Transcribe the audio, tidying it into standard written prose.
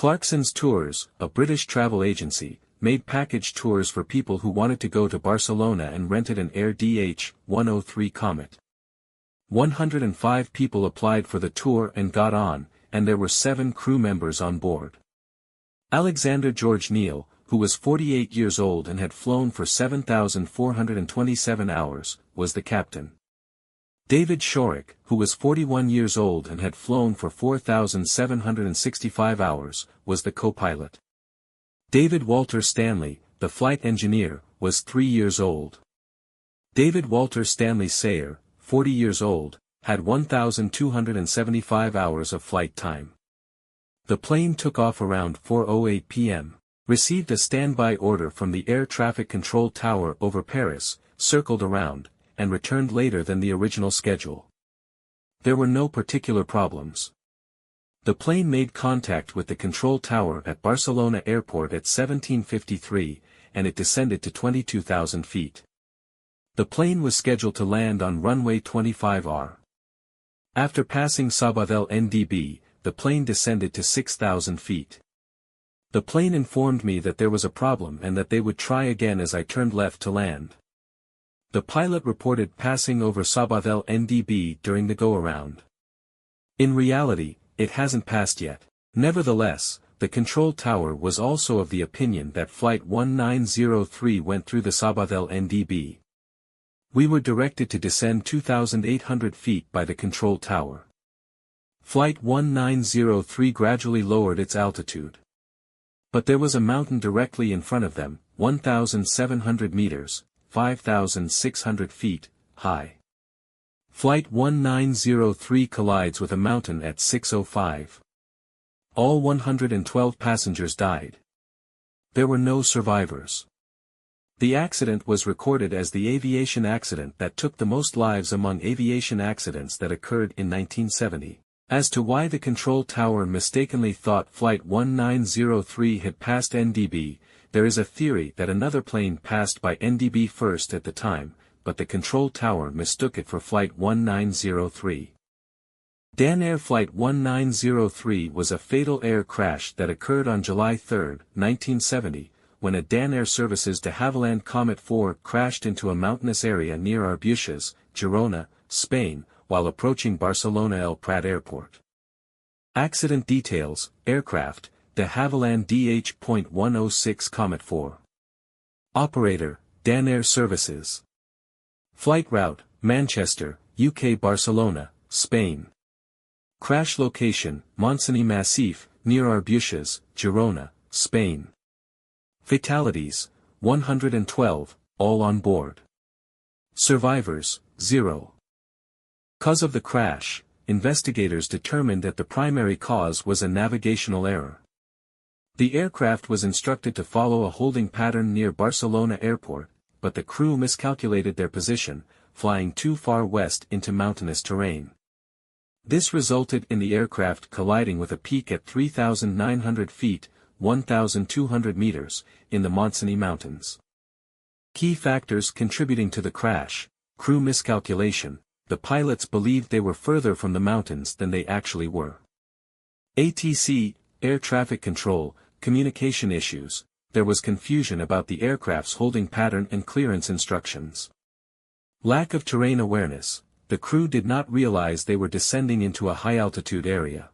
Clarkson's Tours, a British travel agency, made package tours for people who wanted to go to Barcelona and rented an Air DH-103 Comet. 105 people applied for the tour and got on, and there were 7 crew members on board. Alexander George Neal, who was 48 years old and had flown for 7,427 hours, was the captain. David Shorrock, who was 41 years old and had flown for 4,765 hours, was the co-pilot. David Walter Stanley, the flight engineer, was 3 years old. David Walter Stanley Sayer, 40 years old, had 1,275 hours of flight time. The plane took off around 4:08 p.m., received a standby order from the air traffic control tower over Paris, circled around, and returned later than the original schedule. There were no particular problems. The plane made contact with the control tower at Barcelona Airport at 17:53, and it descended to 22,000 feet. The plane was scheduled to land on runway 25R. After passing Sabadell NDB, the plane descended to 6,000 feet. The plane informed me that there was a problem and that they would try again as I turned left to land. The pilot reported passing over Sabadell NDB during the go-around. In reality, it hasn't passed yet. Nevertheless, the control tower was also of the opinion that Flight 1903 went through the Sabadell NDB. We were directed to descend 2,800 feet by the control tower. Flight 1903 gradually lowered its altitude. But there was a mountain directly in front of them, 1,700 meters, 5,600 feet, high. Flight 1903 collides with a mountain at 6:05. All 112 passengers died. There were no survivors. The accident was recorded as the aviation accident that took the most lives among aviation accidents that occurred in 1970. As to why the control tower mistakenly thought Flight 1903 had passed NDB, there is a theory that another plane passed by NDB first at the time, but the control tower mistook it for Flight 1903. Dan Air Flight 1903 was a fatal air crash that occurred on July 3, 1970, when a Dan Air services de Havilland Comet 4 crashed into a mountainous area near Arbucias, Girona, Spain, while approaching Barcelona-El Prat Airport. Accident details: aircraft, de Havilland DH.106 Comet 4. Operator, Dan Air Services. Flight route, Manchester, UK Barcelona, Spain. Crash location, Montseny Massif, near Arbucias, Girona, Spain. Fatalities, 112, all on board. Survivors, 0. Cause of the crash, investigators determined that the primary cause was a navigational error. The aircraft was instructed to follow a holding pattern near Barcelona Airport, but the crew miscalculated their position, flying too far west into mountainous terrain. This resulted in the aircraft colliding with a peak at 3,900 feet, 1,200 meters, in the Montseny Mountains. Key factors contributing to the crash: crew miscalculation. The pilots believed they were further from the mountains than they actually were. ATC, air traffic control, communication issues. There was confusion about the aircraft's holding pattern and clearance instructions. Lack of terrain awareness. The crew did not realize they were descending into a high-altitude area.